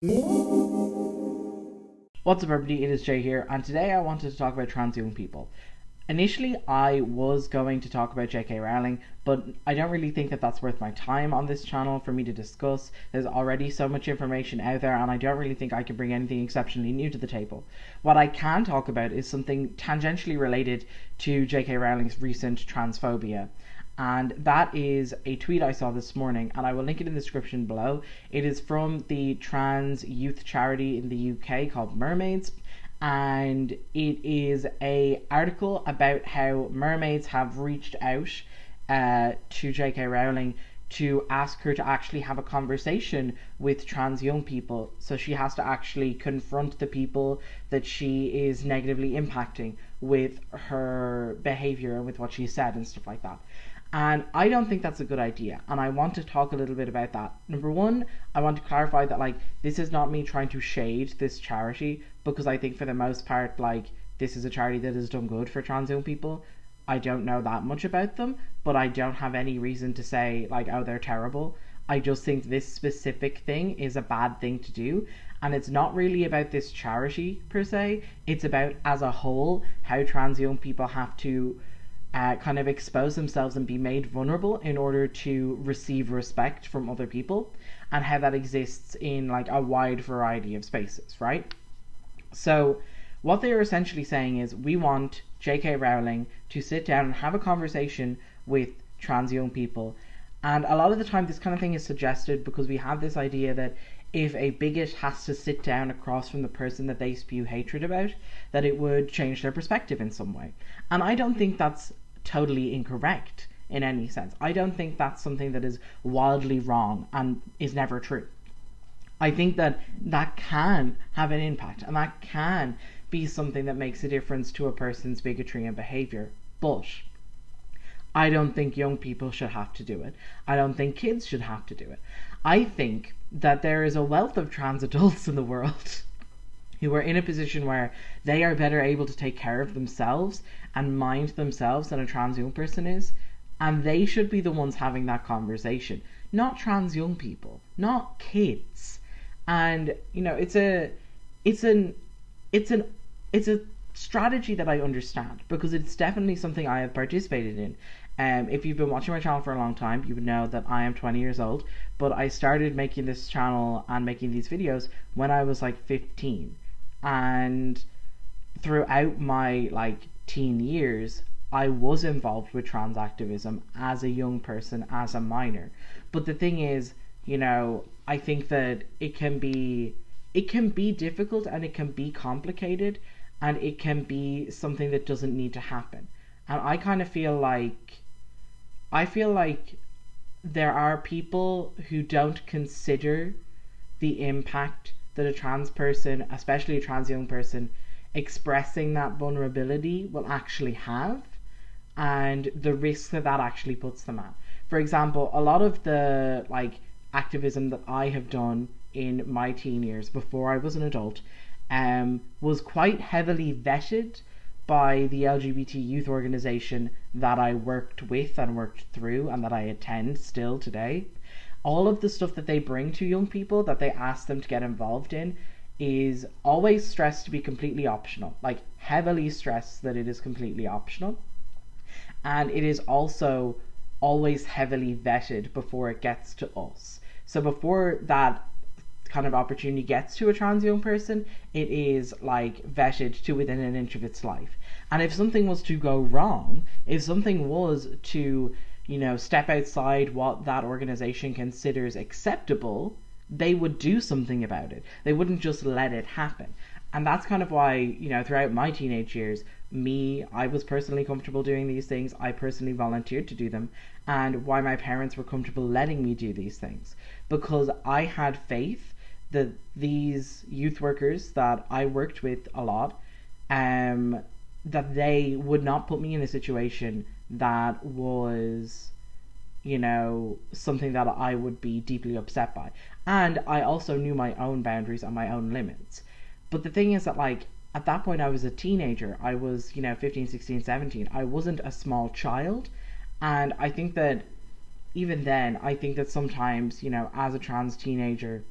What's up everybody, it is Jay here, and today I wanted to talk about trans young people. Initially I was going to talk about JK Rowling, but I don't really think that that's worth my time on this channel for me to discuss. There's already so much information out there, and I don't really think I can bring anything exceptionally new to the table. What I can talk about is something tangentially related to JK Rowling's recent transphobia. And that is a tweet I saw this morning, and I will link it in the description below. It is from the trans youth charity in the UK called Mermaids, and it is a article about how Mermaids have reached out to JK Rowling to ask her to actually have a conversation with trans young people. So she has to actually confront the people that she is negatively impacting with her behavior and with what she said and stuff like that. And I don't think that's a good idea. And I want to talk a little bit about that. Number one, I want to clarify that this is not me trying to shade this charity, because I think for the most part this is a charity that has done good for trans young people. I don't know that much about them, but I don't have any reason to say oh, they're terrible. I just think this specific thing is a bad thing to do, and it's not really about this charity per se. It's about, as a whole, how trans young people have to kind of expose themselves and be made vulnerable in order to receive respect from other people, and how that exists in a wide variety of spaces, right? So what they are essentially saying is, we want JK Rowling to sit down and have a conversation with trans young people. And a lot of the time this kind of thing is suggested because we have this idea that if a bigot has to sit down across from the person that they spew hatred about, that it would change their perspective in some way. And I don't think that's totally incorrect in any sense. I don't think that's something that is wildly wrong and is never true. I think that that can have an impact, and that can be something that makes a difference to a person's bigotry and behavior. But I don't think young people should have to do it. I don't think kids should have to do it. I think that there is a wealth of trans adults in the world who are in a position where they are better able to take care of themselves and mind themselves than a trans young person is, and they should be the ones having that conversation, not trans young people, not kids. And it's a strategy that I understand, because it's definitely something I have participated in. If you've been watching my channel for a long time, you would know that I am 20 years old, but I started making this channel and making these videos when I was 15. And throughout my teen years, I was involved with trans activism as a young person, as a minor. But the thing is, I think that it can be difficult, and it can be complicated, and it can be something that doesn't need to happen. And I kind of feel like there are people who don't consider the impact that a trans person, especially a trans young person, expressing that vulnerability will actually have, and the risk that that actually puts them at. For example, a lot of the activism that I have done in my teen years before I was an adult was quite heavily vetted by the LGBT youth organization that I worked with and worked through, and that I attend still today. All of the stuff that they bring to young people, that they ask them to get involved in, is always stressed to be completely optional, heavily stressed that it is completely optional. And it is also always heavily vetted before it gets to us. So before that kind of opportunity gets to a trans young person, it is vetted to within an inch of its life. And if something was to go wrong, if something was to step outside what that organization considers acceptable, they would do something about it. They wouldn't just let it happen. And that's kind of why, throughout my teenage years, I was personally comfortable doing these things. I personally volunteered to do them, and why my parents were comfortable letting me do these things, because I had faith that these youth workers that I worked with a lot, that they would not put me in a situation that was something that I would be deeply upset by. And I also knew my own boundaries and my own limits. But the thing is that at that point I was a teenager. I was 15, 16, 17. I wasn't a small child. And I think that even then, I think that sometimes, as a trans teenager,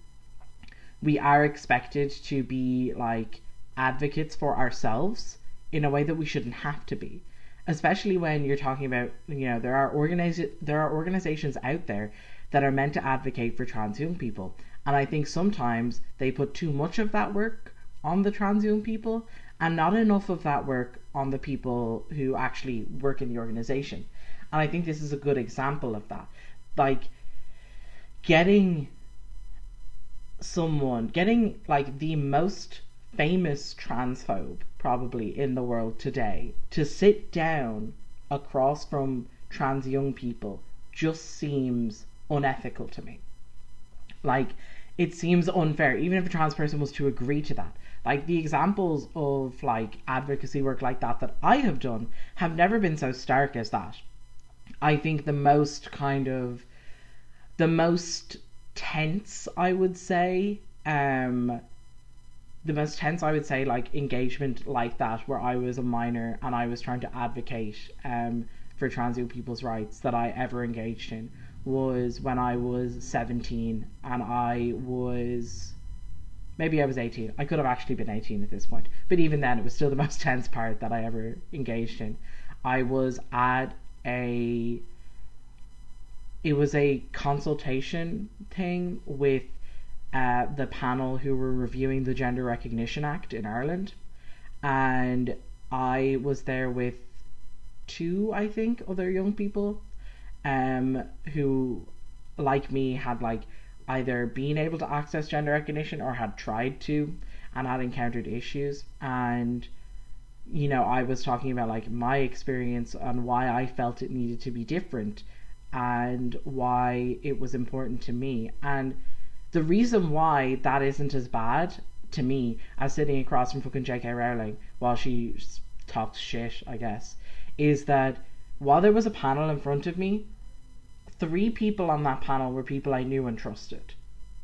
we are expected to be like advocates for ourselves in a way that we shouldn't have to be, especially when you're talking about, there are organizations out there that are meant to advocate for trans young people, and I think sometimes they put too much of that work on the trans young people and not enough of that work on the people who actually work in the organization. And I think this is a good example of that. Like, getting like the most famous transphobe probably in the world today to sit down across from trans young people just seems unethical to me. Like, it seems unfair, even if a trans person was to agree to that. Like, the examples of like advocacy work like that I have done have never been so stark as that. I think the most tense, I would say, like engagement like that, where I was a minor and I was trying to advocate for trans young people's rights, that I ever engaged in, was when I was 17 and maybe I was 18. I could have actually been 18 at this point, but even then it was still the most tense part that I ever engaged in. I was at a consultation thing with the panel who were reviewing the Gender Recognition Act in Ireland, and I was there with two, I think, other young people who, like me, had like either been able to access gender recognition or had tried to and had encountered issues. And I was talking about like my experience and why I felt it needed to be different and why it was important to me. And the reason why that isn't as bad to me as sitting across from fucking JK Rowling while she talks shit, I guess, is that while there was a panel in front of me, 3 people on that panel were people I knew and trusted.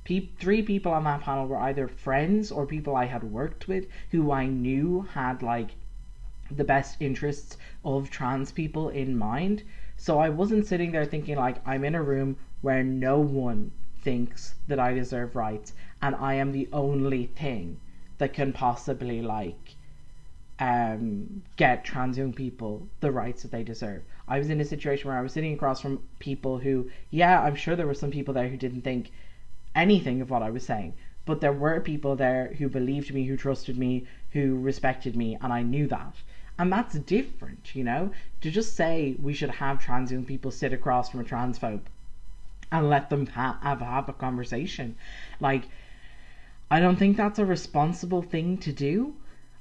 3 people on that panel were either friends or people I had worked with who I knew had like the best interests of trans people in mind. So I wasn't sitting there thinking like I'm in a room where no one thinks that I deserve rights and I am the only thing that can possibly like get trans young people the rights that they deserve. I was in a situation where I was sitting across from people who, yeah, I'm sure there were some people there who didn't think anything of what I was saying, but there were people there who believed me, who trusted me, who respected me, and I knew that. And that's different, to just say we should have trans young people sit across from a transphobe and let them have a conversation. Like, I don't think that's a responsible thing to do.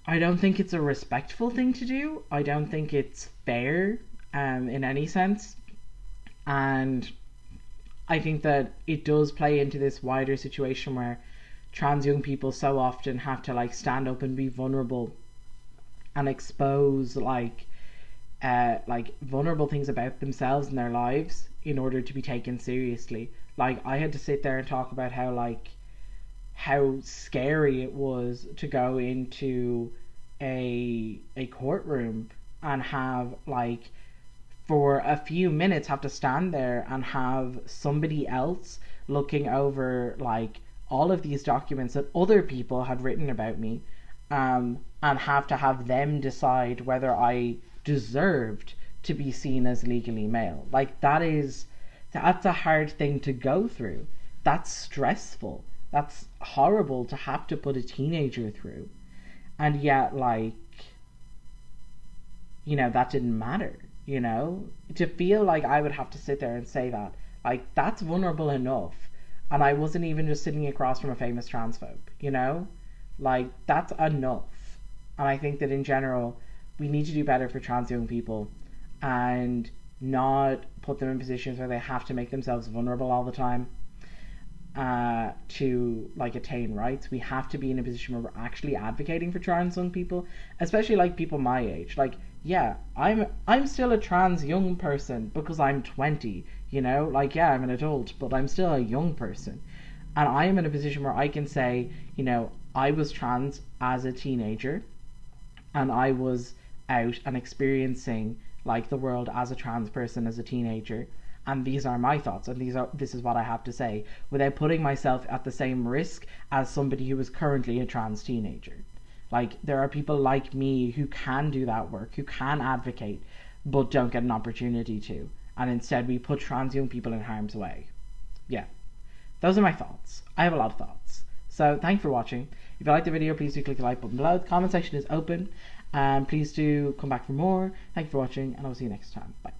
I don't think it's a respectful thing to do. I don't think it's fair in any sense. And I think that it does play into this wider situation where trans young people so often have to like stand up and be vulnerable and expose like vulnerable things about themselves and their lives in order to be taken seriously. Like, I had to sit there and talk about how scary it was to go into a courtroom and have like for a few minutes have to stand there and have somebody else looking over like all of these documents that other people had written about me, and have to have them decide whether I deserved to be seen as legally male. Like, that's a hard thing to go through. That's stressful. That's horrible to have to put a teenager through. And yet, like, that didn't matter, To feel like I would have to sit there and say that, like, that's vulnerable enough. And I wasn't even just sitting across from a famous transphobe, Like, that's enough. And I think that in general, we need to do better for trans young people and not put them in positions where they have to make themselves vulnerable all the time to like attain rights. We have to be in a position where we're actually advocating for trans young people, especially like people my age. Like, yeah, I'm still a trans young person because I'm 20, like, yeah, I'm an adult, but I'm still a young person. And I am in a position where I can say, I was trans as a teenager and I was out and experiencing like the world as a trans person as a teenager, and these are my thoughts, and this is what I have to say, without putting myself at the same risk as somebody who is currently a trans teenager. Like, there are people like me who can do that work, who can advocate, but don't get an opportunity to, and instead we put trans young people in harm's way. Yeah, those are my thoughts. I have a lot of thoughts. So thank you for watching. If you liked the video, please do click the like button below. The comment section is open, and please do come back for more. Thank you for watching, and I'll see you next time. Bye.